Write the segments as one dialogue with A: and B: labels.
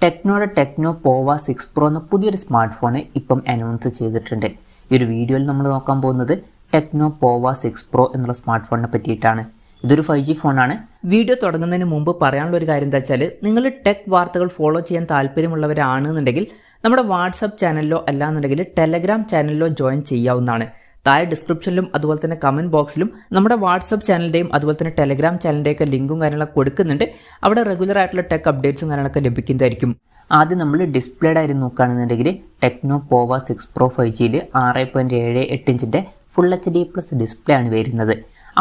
A: ടെക്നോയുടെ techno പോവ 6 Pro എന്ന പുതിയൊരു സ്മാർട്ട് ഫോൺ ഇപ്പം അനൗൺസ് ചെയ്തിട്ടുണ്ട്. ഈ ഒരു വീഡിയോയിൽ നമ്മൾ നോക്കാൻ പോകുന്നത് ടെക്നോ പോവ 6 Pro എന്നുള്ള സ്മാർട്ട് ഫോണിനെ പറ്റിയിട്ടാണ്. ഇതൊരു 5G ഫോണാണ്. വീഡിയോ തുടങ്ങുന്നതിന് മുമ്പ് പറയാനുള്ള ഒരു കാര്യം എന്താ വെച്ചാൽ, നിങ്ങൾ ടെക് വാർത്തകൾ ഫോളോ ചെയ്യാൻ താല്പര്യമുള്ളവരാണെന്നുണ്ടെങ്കിൽ നമ്മുടെ വാട്സപ്പ് ചാനലിലോ അല്ലാന്നുണ്ടെങ്കിൽ ടെലഗ്രാം ചാനലിലോ ജോയിൻ ചെയ്യാവുന്നതാണ്. താഴെ ഡിസ്ക്രിപ്ഷനിലും അതുപോലെ തന്നെ കമൻറ്റ് ബോക്സിലും നമ്മുടെ വാട്സപ്പ് ചാനലിൻ്റെയും അതുപോലെ തന്നെ ടെലഗ്രാം ചാനലിൻ്റെയൊക്കെ ലിങ്കും കാര്യങ്ങളൊക്കെ കൊടുക്കുന്നുണ്ട്. അവിടെ റെഗുലർ ആയിട്ടുള്ള ടെക് അപ്ഡേറ്റ്സും കാര്യങ്ങളൊക്കെ ലഭിക്കുന്നതായിരിക്കും. ആദ്യം നമ്മൾ ഡിസ്പ്ലേയുടെ ആയിരുന്നു നോക്കുകയാണെന്നുണ്ടെങ്കിൽ ടെക്നോ പോവ 6 Pro 5Gയിൽ 6.78 ഇഞ്ചിൻ്റെ ഫുൾ HD+ ഡിസ്പ്ലേ ആണ് വരുന്നത്.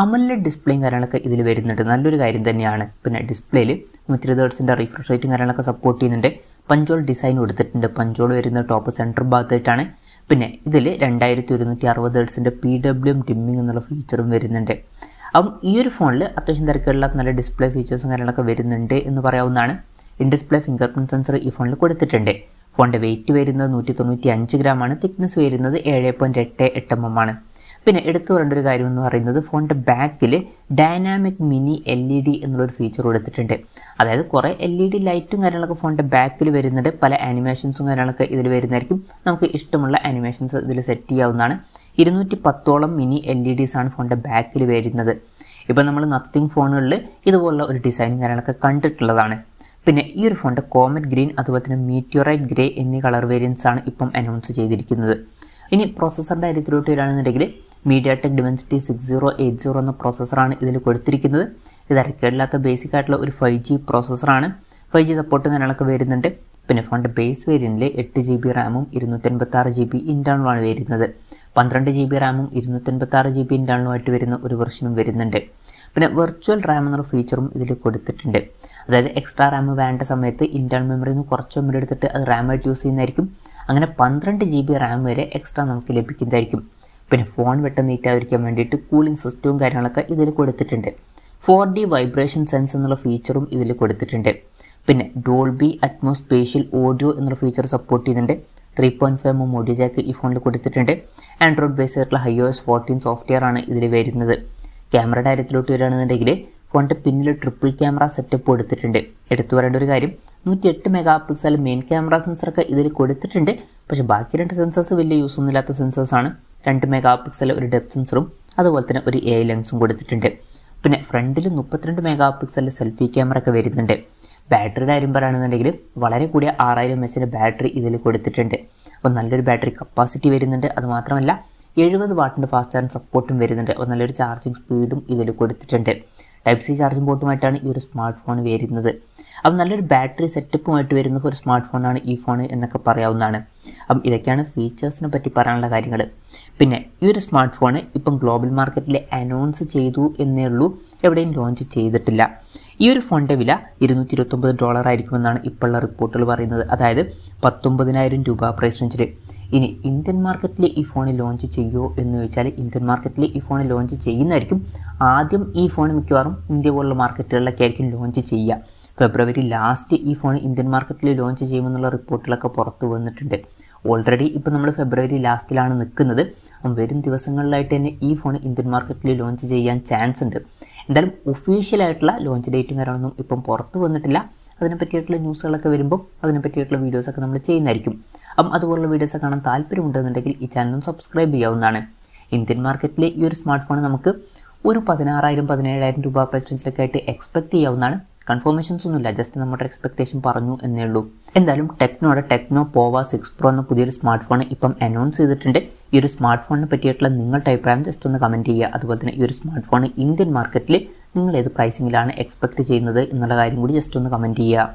A: AMOLED ഡിസ്പ്ലേയും കാര്യങ്ങളൊക്കെ ഇതിൽ വരുന്നുണ്ട്. നല്ലൊരു കാര്യം തന്നെയാണ്. പിന്നെ ഡിസ്പ്ലേയിൽ 120 Hz റിഫ്രഷ് റേറ്റും കാര്യങ്ങളൊക്കെ സപ്പോർട്ട് ചെയ്യുന്നുണ്ട്. പഞ്ചോൾ ഡിസൈൻ കൊടുത്തിട്ടുണ്ട്. പഞ്ചോൾ വരുന്ന ടോപ്പ് സെൻറ്റർ ഭാഗത്തായിട്ടാണ്. പിന്നെ ഇതിൽ 2160 Hz PWM ഡിമ്മിങ് എന്നുള്ള ഫീച്ചറും വരുന്നുണ്ട്. അപ്പം ഈ ഒരു ഫോണിൽ അത്യാവശ്യം തിരക്കുള്ള നല്ല ഡിസ്പ്ലേ ഫീച്ചേഴ്സും കാര്യങ്ങളൊക്കെ വരുന്നുണ്ട് എന്ന് പറയാവുന്നതാണ്. In display finger print sensor ഈ ഫോണിൽ കൊടുത്തിട്ടുണ്ട്. ഫോണിൻ്റെ വെയിറ്റ് വരുന്നത് 195 ഗ്രാമാണ്. തിക്നെസ് വരുന്നത് 7.88 mm ആണ്. പിന്നെ എടുത്തു പറയേണ്ട ഒരു കാര്യം എന്ന് പറയുന്നത്, ഫോണിൻ്റെ ബാക്കിൽ ഡൈനാമിക് മിനി LED എന്നുള്ളൊരു ഫീച്ചർ കൊടുത്തിട്ടുണ്ട്. അതായത് കുറേ LED ലൈറ്റും കാര്യങ്ങളൊക്കെ ഫോണിൻ്റെ ബാക്കിൽ വരുന്നുണ്ട്. പല ആനിമേഷൻസും കാര്യങ്ങളൊക്കെ ഇതിൽ വരുന്നതായിരിക്കും. നമുക്ക് ഇഷ്ടമുള്ള ആനിമേഷൻസ് ഇതിൽ സെറ്റ് ചെയ്യാവുന്നതാണ്. 210ഓളം മിനി LEDs ആണ് ഫോണിൻ്റെ ബാക്കിൽ വരുന്നത്. ഇപ്പോൾ നമ്മൾ നത്തിങ് ഫോണുകളിൽ ഇതുപോലുള്ള ഒരു ഡിസൈനും കാര്യങ്ങളൊക്കെ കണ്ടിട്ടുള്ളതാണ്. പിന്നെ ഈ ഒരു ഫോണിൻ്റെ കോമറ്റ് ഗ്രീൻ അതുപോലെ തന്നെ മീറ്റിയോറൈറ്റ് ഗ്രേ എന്നീ കളർ വേരിയൻസ് ആണ് ഇപ്പം അനൗൺസ് ചെയ്തിരിക്കുന്നത്. ഇനി പ്രോസസ്സറിൻ്റെ കാര്യത്തിലോട്ട് വരികയാണെന്നുണ്ടെങ്കിൽ MediaTek Dimensity 6080 എന്ന പ്രോസസ്സറാണ് ഇതിൽ കൊടുത്തിരിക്കുന്നത്. ഇത് അരക്കേടില്ലാത്ത ബേസിക് ആയിട്ടുള്ള ഒരു 5G പ്രോസസ്സറാണ്. 5G സപ്പോർട്ടും കാര്യങ്ങളൊക്കെ വരുന്നുണ്ട്. പിന്നെ ഫോണിൻ്റെ ബേസ് വേരിയൻറ്റിൽ 8GB റാമും 256GB ഇൻറ്റേർണലുമാണ് വരുന്നത്. 12GB റാമും 256GB ഇൻറ്റേർണലുമായിട്ട് വരുന്ന ഒരു വെർഷനും വരുന്നുണ്ട്. പിന്നെ വെർച്വൽ റാം എന്നുള്ള ഫീച്ചറും ഇതിൽ കൊടുത്തിട്ടുണ്ട്. അതായത് എക്സ്ട്രാ റാം വേണ്ട സമയത്ത് ഇൻറ്റേർണൽ മെമ്മറിയിൽ നിന്ന് കുറച്ച് മെമ്മറി എടുത്തിട്ട് അത് റാമായിട്ട് യൂസ് ചെയ്യുന്നതായിരിക്കും. അങ്ങനെ 12GB റാം വരെ എക്സ്ട്രാ നമുക്ക് ലഭിക്കുന്നതായിരിക്കും. പിന്നെ ഫോൺ പെട്ടെന്ന് നീറ്റാതിരിക്കാൻ വേണ്ടിയിട്ട് കൂളിംഗ് സിസ്റ്റവും കാര്യങ്ങളൊക്കെ ഇതിൽ കൊടുത്തിട്ടുണ്ട്. 4D വൈബ്രേഷൻ സെൻസ് എന്നുള്ള ഫീച്ചറും ഇതിൽ കൊടുത്തിട്ടുണ്ട്. പിന്നെ ഡോൾബി അറ്റ്മോസ് സ്പേഷ്യൽ ഓഡിയോ എന്നുള്ള ഫീച്ചർ സപ്പോർട്ട് ചെയ്യുന്നുണ്ട്. 3.5 mm ഓഡിയോ ജാക്ക് ഈ ഫോണിൽ കൊടുത്തിട്ടുണ്ട്. ആൻഡ്രോയിഡ് ബേസ് ആയിട്ടുള്ള iOS 14 സോഫ്റ്റ്വെയർ ആണ് ഇതിൽ വരുന്നത്. ക്യാമറയുടെ കാര്യത്തിലോട്ട് വരികയാണെന്നുണ്ടെങ്കിൽ ഫോണിൻ്റെ പിന്നിൽ ട്രിപ്പിൾ ക്യാമറ സെറ്റപ്പ് കൊടുത്തിട്ടുണ്ട്. എടുത്തു പറയേണ്ട ഒരു കാര്യം, 108 MP മെയിൻ ക്യാമറ സെൻസറൊക്കെ ഇതിൽ കൊടുത്തിട്ടുണ്ട്. പക്ഷേ ബാക്കി 2 സെൻസേഴ്സ് വലിയ യൂസ് ഒന്നുമില്ലാത്ത സെൻസേഴ്സാണ്. 2 MP ഒരു ഡെപ്ത് സെൻസറും അതുപോലെ തന്നെ ഒരു AI ലെൻസും കൊടുത്തിട്ടുണ്ട്. പിന്നെ ഫ്രണ്ടിൽ 32 MP സെൽഫി ക്യാമറ ഒക്കെ വരുന്നുണ്ട്. ബാറ്ററിയുടെ കാര്യം പറയുകയാണെന്നുണ്ടെങ്കിൽ വളരെ കൂടിയ 6000 mAh ബാറ്ററി ഇതിൽ കൊടുത്തിട്ടുണ്ട്. അപ്പോൾ നല്ലൊരു ബാറ്ററി കപ്പാസിറ്റി വരുന്നുണ്ട്. അതുമാത്രമല്ല 70 വാട്ടിൻ്റെ ഫാസ്റ്റ് ചാർജിങ് സപ്പോർട്ടും വരുന്നുണ്ട്. അപ്പോൾ നല്ലൊരു ചാർജിങ് സ്പീഡും ഇതിൽ കൊടുത്തിട്ടുണ്ട്. Type-C ചാർജിങ് പോർട്ടുമായിട്ടാണ് ഈ ഒരു സ്മാർട്ട് ഫോൺ വരുന്നത്. അപ്പം നല്ലൊരു ബാറ്ററി സെറ്റപ്പുമായിട്ട് വരുന്ന ഒരു സ്മാർട്ട് ഫോണാണ് ഈ ഫോൺ എന്നൊക്കെ പറയാവുന്നതാണ്. അപ്പം ഇതൊക്കെയാണ് ഫീച്ചേഴ്സിനെ പറ്റി പറയാനുള്ള കാര്യങ്ങൾ. പിന്നെ ഈ ഒരു സ്മാർട്ട് ഫോൺ ഇപ്പം ഗ്ലോബൽ മാർക്കറ്റിൽ അനൗൺസ് ചെയ്തു എന്നേ ഉള്ളൂ, എവിടെയും ലോഞ്ച് ചെയ്തിട്ടില്ല. ഈ ഒരു ഫോണിൻ്റെ വില $229 ആയിരിക്കുമെന്നാണ് ഇപ്പോഴുള്ള റിപ്പോർട്ടുകൾ പറയുന്നത്. അതായത് 19,000 രൂപ പ്രൈസ് റേഞ്ചിൽ. ഇനി ഇന്ത്യൻ മാർക്കറ്റിൽ ഈ ഫോൺ ലോഞ്ച് ചെയ്യുമോ എന്ന് ചോദിച്ചാൽ, ഇന്ത്യൻ മാർക്കറ്റിൽ ഈ ഫോൺ ലോഞ്ച് ചെയ്യുന്നതായിരിക്കും. ആദ്യം ഈ ഫോൺ മിക്കവാറും ഇന്ത്യ പോലുള്ള മാർക്കറ്റുകളിലൊക്കെ ആയിരിക്കും ലോഞ്ച് ചെയ്യുക. ഫെബ്രുവരി ലാസ്റ്റ് ഈ ഫോൺ ഇന്ത്യൻ മാർക്കറ്റിൽ ലോഞ്ച് ചെയ്യുമെന്നുള്ള റിപ്പോർട്ടുകളൊക്കെ പുറത്ത് വന്നിട്ടുണ്ട്. ഓൾറെഡി ഇപ്പം നമ്മൾ ഫെബ്രുവരി ലാസ്റ്റിലാണ് നിൽക്കുന്നത്. വരും ദിവസങ്ങളിലായിട്ട് തന്നെ ഈ ഫോൺ ഇന്ത്യൻ മാർക്കറ്റിൽ ലോഞ്ച് ചെയ്യാൻ ചാൻസ് ഉണ്ട്. എന്തായാലും ഒഫീഷ്യലായിട്ടുള്ള ലോഞ്ച് ഡേറ്റും കാര്യങ്ങളൊന്നും ഇപ്പം പുറത്ത് വന്നിട്ടില്ല. അതിനെ പറ്റിയിട്ടുള്ള ന്യൂസുകളൊക്കെ വരുമ്പോൾ അതിനെ പറ്റിയിട്ടുള്ള വീഡിയോസൊക്കെ നമ്മൾ ചെയ്യുന്നതായിരിക്കും. അപ്പം അതുപോലുള്ള വീഡിയോസ് കാണാൻ താല്പര്യമുണ്ടെന്നുണ്ടെങ്കിൽ ഈ ചാനലും സബ്സ്ക്രൈബ് ചെയ്യാവുന്നതാണ്. ഇന്ത്യൻ മാർക്കറ്റിലെ ഈ ഒരു സ്മാർട്ട് ഫോൺ നമുക്ക് ഒരു 16,000-17,000 രൂപ പ്രൈസ് റേഞ്ചിലൊക്കെ ആയിട്ട് എക്സ്പെക്ട് ചെയ്യാവുന്നതാണ്. കൺഫർമേഷൻസ് ഒന്നുമില്ല, ജസ്റ്റ് നമ്മുടെ എക്സ്പെക്ടേഷൻ പറഞ്ഞു എന്നേ ഉള്ളൂ. എന്തായാലും ടെക്നോയുടെ ടെക്നോ പോവ 6 Pro എന്ന പുതിയൊരു സ്മാർട്ട് ഫോൺ ഇപ്പം അനൗൺസ് ചെയ്തിട്ടുണ്ട്. ഈ ഒരു സ്മാർട്ട് ഫോണിനെ പറ്റിയിട്ടുള്ള നിങ്ങളുടെ അഭിപ്രായം ജസ്റ്റ് ഒന്ന് കമൻറ്റ് ചെയ്യുക. അതുപോലെ തന്നെ ഈ ഒരു സ്മാർട്ട് ഫോൺ ഇന്ത്യൻ മാർക്കറ്റിൽ നിങ്ങൾ ഏത് പ്രൈസിങ്ങിലാണ് എക്സ്പെക്ട് ചെയ്യുന്നത് എന്നുള്ള കാര്യം കൂടി ജസ്റ്റ് ഒന്ന് കമൻറ്റ് ചെയ്യുക.